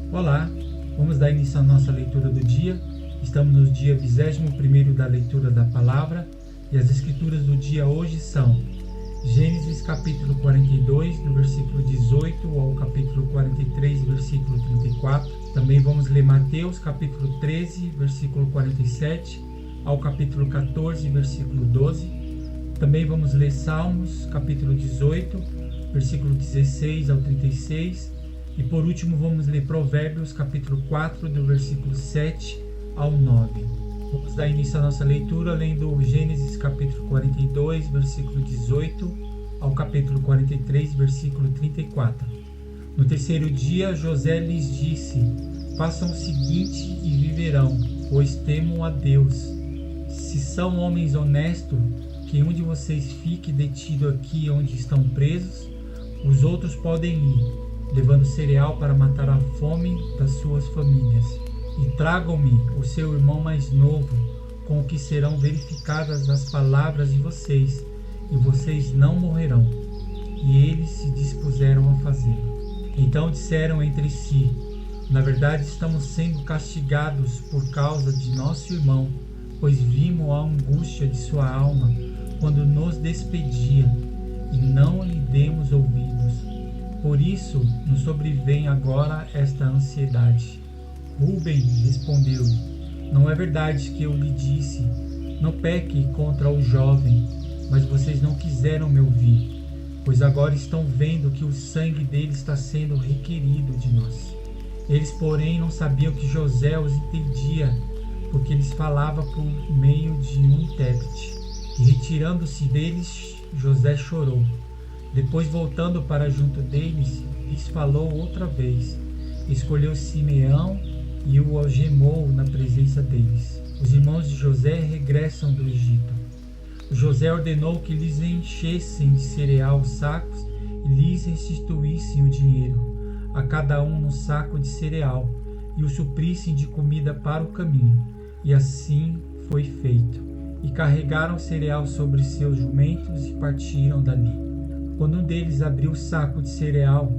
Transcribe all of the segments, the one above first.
Olá, vamos dar início à nossa leitura do dia. Estamos no dia 21º da leitura da palavra e as escrituras do dia hoje são Gênesis capítulo 42, do versículo 18 ao capítulo 43, versículo 34. Também vamos ler Mateus capítulo 13, versículo 47 ao capítulo 14, versículo 12. Também vamos ler Salmos capítulo 18, versículo 16 ao 36. E por último vamos ler Provérbios capítulo 4, do versículo 7 ao 9. Vamos dar início à nossa leitura lendo Gênesis capítulo 42, versículo 18 ao capítulo 43, versículo 34. No terceiro dia José lhes disse: façam o seguinte e viverão, pois temam a Deus. Se são homens honestos, que um de vocês fique detido aqui onde estão presos, os outros podem ir, levando cereal para matar a fome das suas famílias. E tragam-me o seu irmão mais novo, com o que serão verificadas as palavras de vocês, e vocês não morrerão. E eles se dispuseram a fazê-lo. Então disseram entre si: na verdade estamos sendo castigados por causa de nosso irmão, pois vimos a angústia de sua alma quando nos despedia, e não lhe demos ouvidos. Por isso nos sobrevém agora esta ansiedade. Rúben respondeu-lhe: não é verdade que eu lhe disse, não peque contra o jovem, mas vocês não quiseram me ouvir, pois agora estão vendo que o sangue dele está sendo requerido de nós. Eles, porém, não sabiam que José os entendia, porque lhes falava por meio de um intérprete. E retirando-se deles, José chorou. Depois, voltando para junto deles, lhes falou outra vez. Escolheu Simeão e o algemou na presença deles. Os irmãos de José regressam do Egito. José ordenou que lhes enchessem de cereal os sacos e lhes restituíssem o dinheiro, a cada um no saco de cereal, e o suprissem de comida para o caminho. E assim foi feito. E carregaram o cereal sobre seus jumentos e partiram dali. Quando um deles abriu o saco de cereal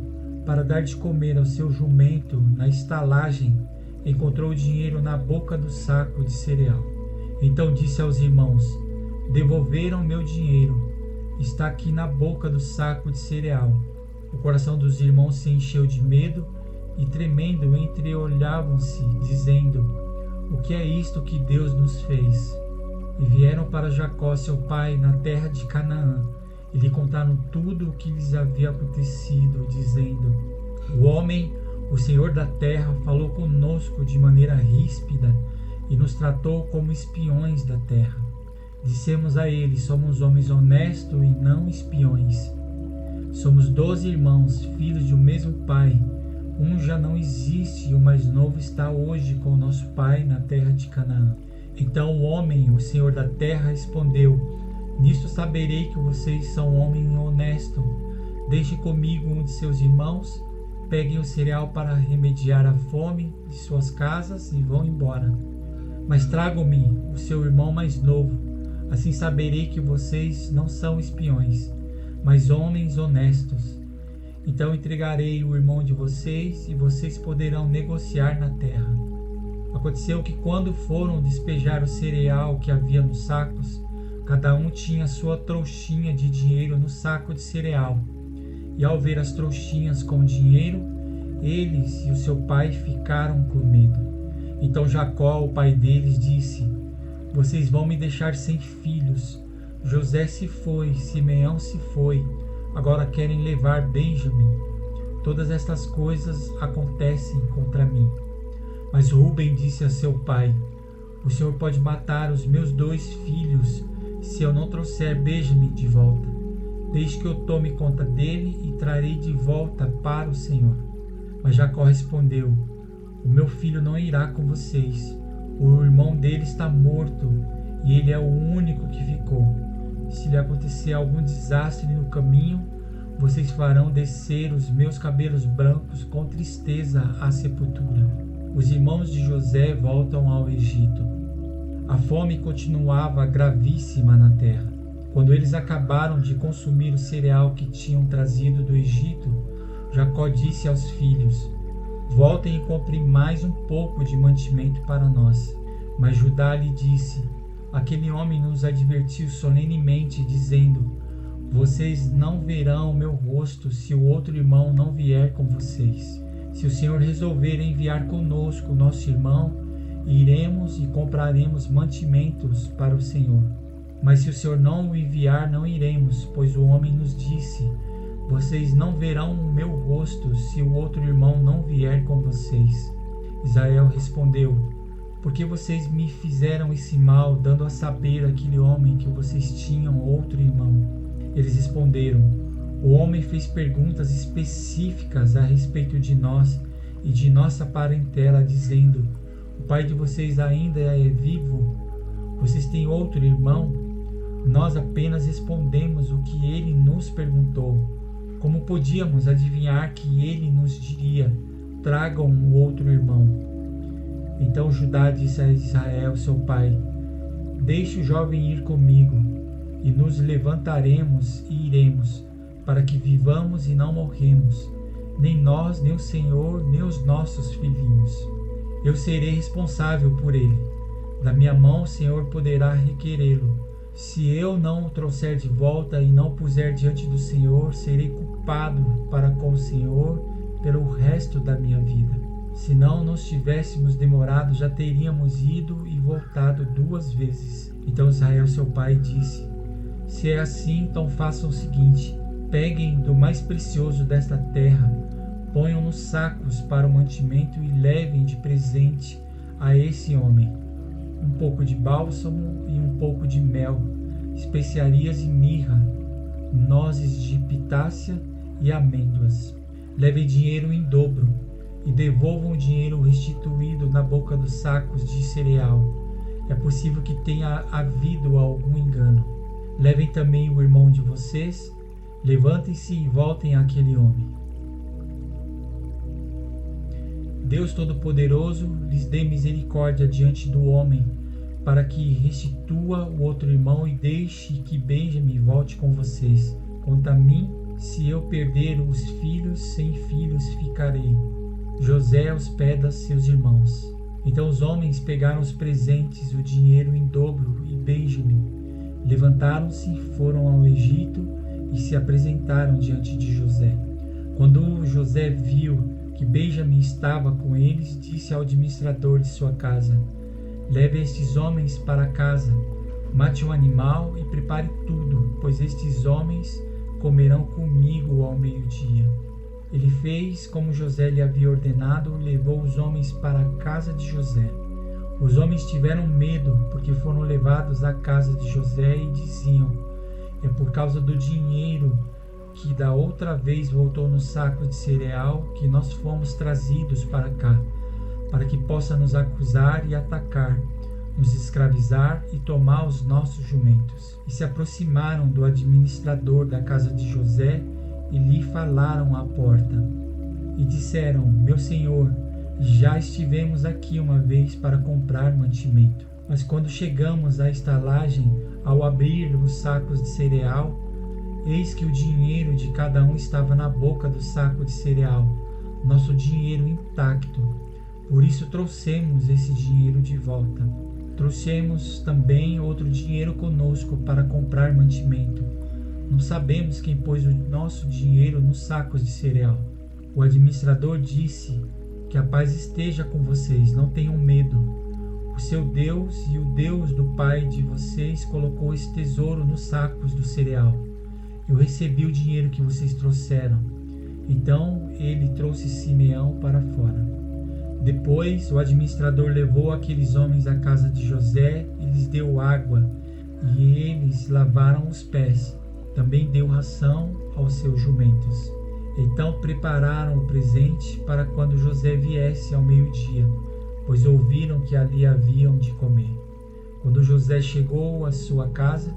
para dar de comer ao seu jumento na estalagem, encontrou o dinheiro na boca do saco de cereal. Então disse aos irmãos: devolveram meu dinheiro, está aqui na boca do saco de cereal. O coração dos irmãos se encheu de medo e, tremendo, entreolhavam-se, dizendo: o que é isto que Deus nos fez? E vieram para Jacó seu pai na terra de Canaã, e lhe contaram tudo o que lhes havia acontecido, dizendo: o homem, o Senhor da terra, falou conosco de maneira ríspida e nos tratou como espiões da terra. Dissemos a ele: somos homens honestos e não espiões. Somos 12 irmãos, filhos de um mesmo pai. Um já não existe e o mais novo está hoje com o nosso pai na terra de Canaã. Então o homem, o Senhor da terra, respondeu: nisto saberei que vocês são homem honesto. Deixe comigo um de seus irmãos, peguem o cereal para remediar a fome de suas casas e vão embora. Mas tragam-me o seu irmão mais novo, assim saberei que vocês não são espiões, mas homens honestos. Então entregarei o irmão de vocês e vocês poderão negociar na terra. Aconteceu que quando foram despejar o cereal que havia nos sacos, cada um tinha sua trouxinha de dinheiro no saco de cereal. E ao ver as trouxinhas com dinheiro, eles e o seu pai ficaram com medo. Então Jacó, o pai deles, disse: vocês vão me deixar sem filhos. José se foi, Simeão se foi, agora querem levar Benjamim. Todas estas coisas acontecem contra mim. Mas Rúben disse a seu pai: o Senhor pode matar os meus 2 filhos se eu não trouxer Benjamim de volta. Desde que eu tome conta dele e trarei de volta para o Senhor. Mas Jacó respondeu: o meu filho não irá com vocês. O irmão dele está morto e ele é o único que ficou. Se lhe acontecer algum desastre no caminho, vocês farão descer os meus cabelos brancos com tristeza à sepultura. Os irmãos de José voltam ao Egito. A fome continuava gravíssima na terra. Quando eles acabaram de consumir o cereal que tinham trazido do Egito, Jacó disse aos filhos: voltem e comprem mais um pouco de mantimento para nós. Mas Judá lhe disse: aquele homem nos advertiu solenemente, dizendo: vocês não verão o meu rosto se o outro irmão não vier com vocês. Se o Senhor resolver enviar conosco o nosso irmão, iremos e compraremos mantimentos para o Senhor. Mas se o Senhor não o enviar, não iremos, pois o homem nos disse: vocês não verão o meu rosto se o outro irmão não vier com vocês. Israel respondeu: por que vocês me fizeram esse mal, dando a saber àquele homem que vocês tinham outro irmão? Eles responderam: o homem fez perguntas específicas a respeito de nós e de nossa parentela, dizendo: o pai de vocês ainda é vivo? Vocês têm outro irmão? Nós apenas respondemos o que ele nos perguntou. Como podíamos adivinhar que ele nos diria: tragam um outro irmão? Então Judá disse a Israel, seu pai: deixe o jovem ir comigo, e nos levantaremos e iremos, para que vivamos e não morremos, nem nós, nem o Senhor, nem os nossos filhinhos. Eu serei responsável por ele. Da minha mão o Senhor poderá requerê-lo. Se eu não o trouxer de volta e não o puser diante do Senhor, serei culpado para com o Senhor pelo resto da minha vida. Se não nos tivéssemos demorado, já teríamos ido e voltado 2 vezes. Então Israel, seu pai, disse: se é assim, então façam o seguinte: peguem do mais precioso desta terra, ponham nos sacos para o mantimento e levem de presente a esse homem um pouco de bálsamo e um pouco de mel, especiarias e mirra, nozes de pitácia e amêndoas. Levem dinheiro em dobro e devolvam o dinheiro restituído na boca dos sacos de cereal. É possível que tenha havido algum engano. Levem também o irmão de vocês. Levantem-se e voltem àquele homem. Deus Todo-Poderoso lhes dê misericórdia diante do homem, para que restitua o outro irmão e deixe que Benjamim volte com vocês. Quanto a mim, se eu perder os filhos, sem filhos ficarei. José hospeda seus irmãos. Então os homens pegaram os presentes, o dinheiro em dobro e Benjamim. Levantaram-se, foram ao Egito e se apresentaram diante de José. Quando José viu que Benjamim estava com eles, disse ao administrador de sua casa: leve estes homens para casa, mate um animal e prepare tudo, pois estes homens comerão comigo ao meio-dia. Ele fez como José lhe havia ordenado, levou os homens para a casa de José. Os homens tiveram medo, porque foram levados à casa de José e diziam: é por causa do dinheiro que da outra vez voltou no saco de cereal que nós fomos trazidos para cá, para que possa nos acusar e atacar, nos escravizar e tomar os nossos jumentos. E se aproximaram do administrador da casa de José e lhe falaram à porta. E disseram: meu senhor, já estivemos aqui uma vez para comprar mantimento. Mas quando chegamos à estalagem, ao abrir os sacos de cereal, eis que o dinheiro de cada um estava na boca do saco de cereal, nosso dinheiro intacto. Por isso trouxemos esse dinheiro de volta. Trouxemos também outro dinheiro conosco para comprar mantimento. Não sabemos quem pôs o nosso dinheiro nos sacos de cereal. O administrador disse: que a paz esteja com vocês, não tenham medo. O seu Deus e o Deus do pai de vocês colocou esse tesouro nos sacos do cereal. Eu recebi o dinheiro que vocês trouxeram. Então ele trouxe Simeão para fora. Depois o administrador levou aqueles homens à casa de José e lhes deu água, e eles lavaram os pés. Também deu ração aos seus jumentos. Então prepararam o presente para quando José viesse ao meio-dia, pois ouviram que ali haviam de comer. Quando José chegou à sua casa,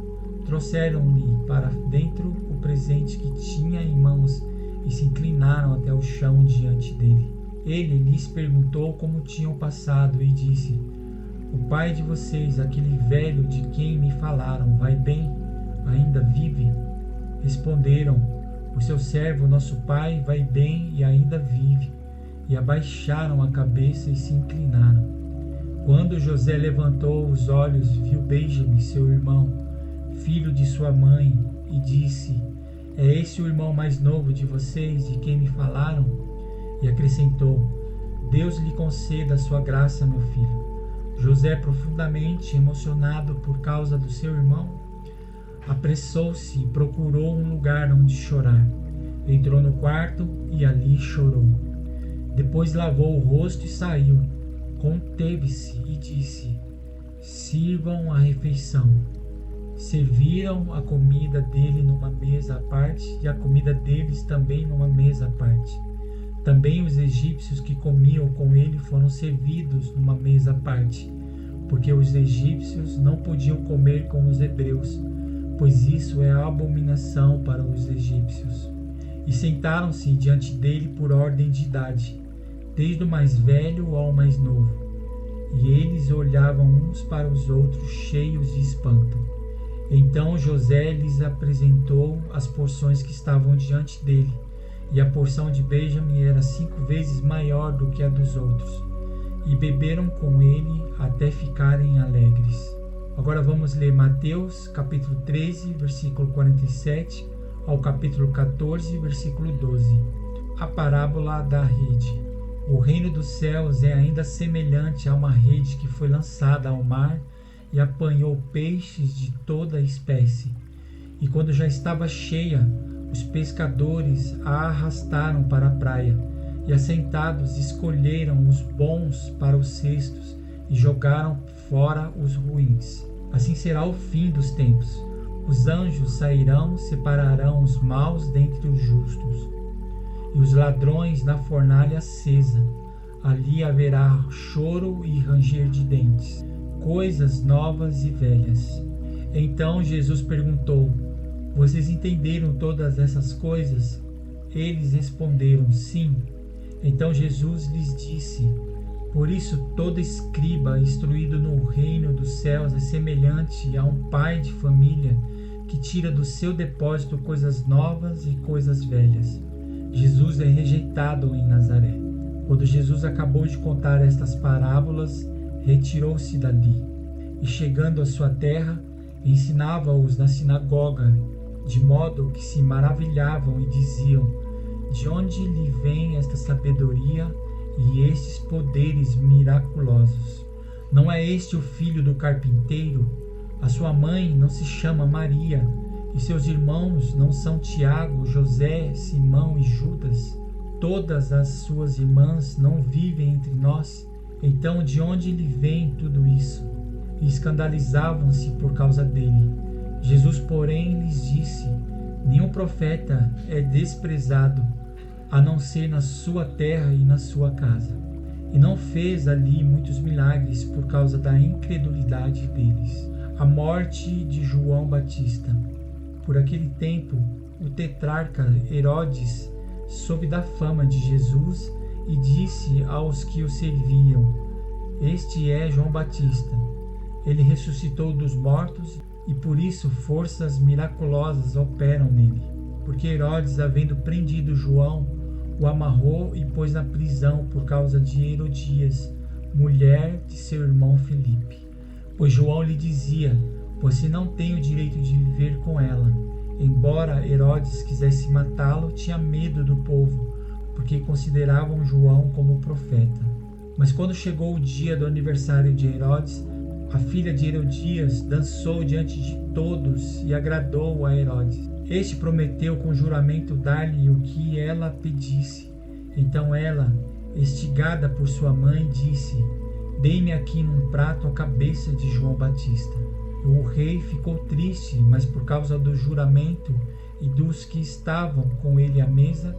trouxeram-lhe para dentro o presente que tinha em mãos e se inclinaram até o chão diante dele. Ele lhes perguntou como tinham passado e disse: o pai de vocês, aquele velho de quem me falaram, vai bem? Ainda vive? Responderam: o seu servo, nosso pai, vai bem e ainda vive. e abaixaram a cabeça e se inclinaram. Quando José levantou os olhos, viu Benjamim, seu irmão, filho de sua mãe, e disse: é esse o irmão mais novo de vocês, de quem me falaram? E acrescentou: Deus lhe conceda a sua graça, meu filho. José, profundamente emocionado por causa do seu irmão, apressou-se e procurou um lugar onde chorar. Entrou no quarto e ali chorou. Depois lavou o rosto e saiu. Conteve-se e disse: sirvam a refeição. Serviram a comida dele numa mesa à parte e a comida deles também numa mesa à parte. Também os egípcios que comiam com ele foram servidos numa mesa à parte, porque os egípcios não podiam comer com os hebreus, pois isso é abominação para os egípcios. E sentaram-se diante dele por ordem de idade, desde o mais velho ao mais novo. E eles olhavam uns para os outros cheios de espanto. Então José lhes apresentou as porções que estavam diante dele, e a porção de Benjamim era 5 vezes maior do que a dos outros. E beberam com ele até ficarem alegres. Agora vamos ler Mateus, capítulo 13, versículo 47, ao capítulo 14, versículo 12. A parábola da rede. O reino dos céus é ainda semelhante a uma rede que foi lançada ao mar e apanhou peixes de toda a espécie. E quando já estava cheia, os pescadores a arrastaram para a praia, e assentados escolheram os bons para os cestos e jogaram fora os ruins. Assim será o fim dos tempos. Os anjos sairão, separarão os maus dentre os justos, e os ladrões na fornalha acesa. Ali haverá choro e ranger de dentes, coisas novas e velhas. Então Jesus perguntou: vocês entenderam todas essas coisas? Eles responderam: sim. Então Jesus lhes disse: por isso todo escriba instruído no reino dos céus é semelhante a um pai de família que tira do seu depósito coisas novas e coisas velhas. Jesus é rejeitado em Nazaré. Quando Jesus acabou de contar estas parábolas, retirou-se dali, e chegando à sua terra, ensinava-os na sinagoga, de modo que se maravilhavam e diziam: de onde lhe vem esta sabedoria e estes poderes miraculosos? Não é este o filho do carpinteiro? A sua mãe não se chama Maria, e seus irmãos não são Tiago, José, Simão e Judas? Todas as suas irmãs não vivem entre nós? Então de onde lhe vem tudo isso? E escandalizavam-se por causa dele. Jesus, porém, lhes disse: nenhum profeta é desprezado, a não ser na sua terra e na sua casa. E não fez ali muitos milagres por causa da incredulidade deles. A morte de João Batista. Por aquele tempo, o tetrarca Herodes soube da fama de Jesus e disse aos que o serviam: este é João Batista. Ele ressuscitou dos mortos e por isso forças miraculosas operam nele. Porque Herodes, havendo prendido João, o amarrou e pôs na prisão por causa de Herodias, mulher de seu irmão Filipe. Pois João lhe dizia: você não tem o direito de viver com ela. Embora Herodes quisesse matá-lo, tinha medo do povo, porque consideravam João como profeta. Mas quando chegou o dia do aniversário de Herodes, a filha de Herodias dançou diante de todos e agradou a Herodes. Este prometeu com juramento dar-lhe o que ela pedisse. Então ela, instigada por sua mãe, disse: dê-me aqui num prato a cabeça de João Batista. O rei ficou triste, mas por causa do juramento e dos que estavam com ele à mesa,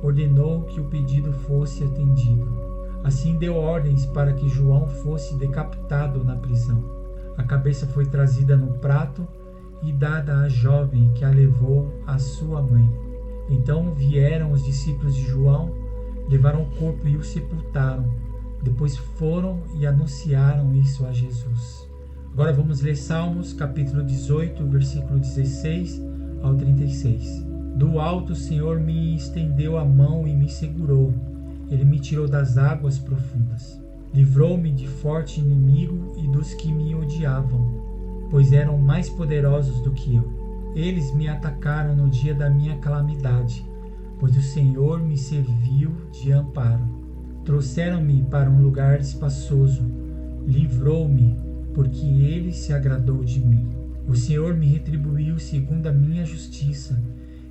ordenou que o pedido fosse atendido. Assim deu ordens para que João fosse decapitado na prisão. A cabeça foi trazida no prato e dada à jovem, que a levou à sua mãe. Então vieram os discípulos de João, levaram o corpo e o sepultaram. Depois foram e anunciaram isso a Jesus. Agora vamos ler Salmos, capítulo 18, versículo 16 ao 36. Do alto o Senhor me estendeu a mão e me segurou, Ele me tirou das águas profundas. Livrou-me de forte inimigo e dos que me odiavam, pois eram mais poderosos do que eu. Eles me atacaram no dia da minha calamidade, pois o Senhor me serviu de amparo. Trouxeram-me para um lugar espaçoso. Livrou-me, porque Ele se agradou de mim. O Senhor me retribuiu segundo a minha justiça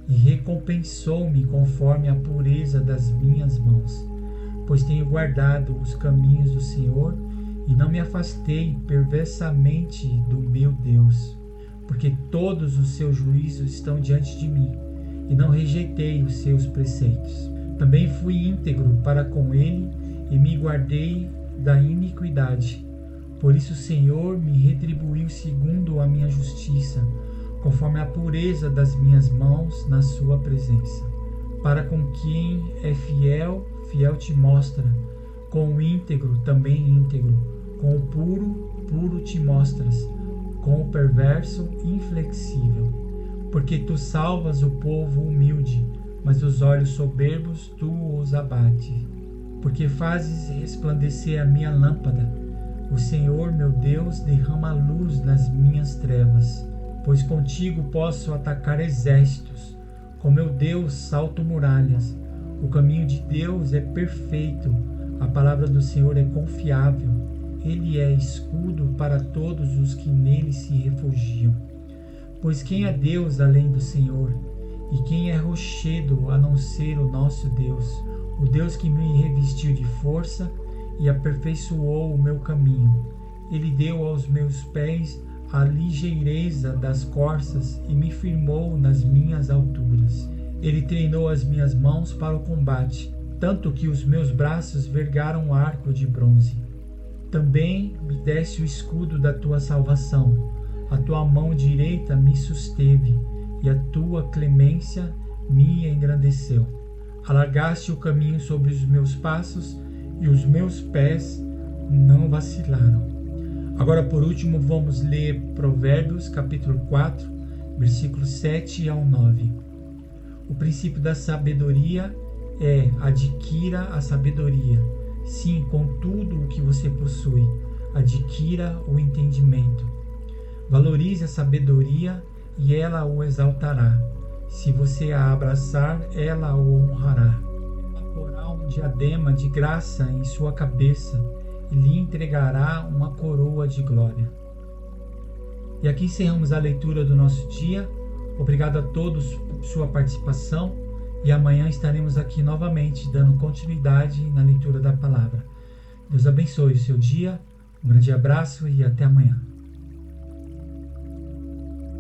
e recompensou-me conforme a pureza das minhas mãos. Pois tenho guardado os caminhos do Senhor e não me afastei perversamente do meu Deus, porque todos os seus juízos estão diante de mim e não rejeitei os seus preceitos. Também fui íntegro para com ele e me guardei da iniquidade. Por isso o Senhor me retribuiu segundo a minha justiça, conforme a pureza das minhas mãos na sua presença. Para com quem é fiel, fiel te mostra, com o íntegro também íntegro, com o puro, puro te mostras, com o perverso, inflexível. Porque tu salvas o povo humilde, mas os olhos soberbos tu os abates. Porque fazes resplandecer a minha lâmpada, o Senhor meu Deus derrama luz nas minhas trevas. Pois contigo posso atacar exércitos, com meu Deus salto muralhas. O caminho de Deus é perfeito, a palavra do Senhor é confiável. Ele é escudo para todos os que nele se refugiam. Pois quem é Deus além do Senhor? E quem é rochedo a não ser o nosso Deus? O Deus que me revestiu de força e aperfeiçoou o meu caminho. Ele deu aos meus pés a ligeireza das corças e me firmou nas minhas alturas. Ele treinou as minhas mãos para o combate, tanto que os meus braços vergaram um arco de bronze. Também me deste o escudo da tua salvação. A tua mão direita me susteve, e a tua clemência me engrandeceu. Alargaste o caminho sobre os meus passos, e os meus pés não vacilaram. Agora, por último, vamos ler Provérbios, capítulo 4, versículos 7 ao 9. O princípio da sabedoria é: adquira a sabedoria. Sim, com tudo o que você possui, adquira o entendimento. Valorize a sabedoria e ela o exaltará. Se você a abraçar, ela o honrará. Ela porá um diadema de graça em sua cabeça e lhe entregará uma coroa de glória. E aqui encerramos a leitura do nosso dia. Obrigado a todos por sua participação e amanhã estaremos aqui novamente dando continuidade na leitura da palavra. Deus abençoe o seu dia, um grande abraço e até amanhã.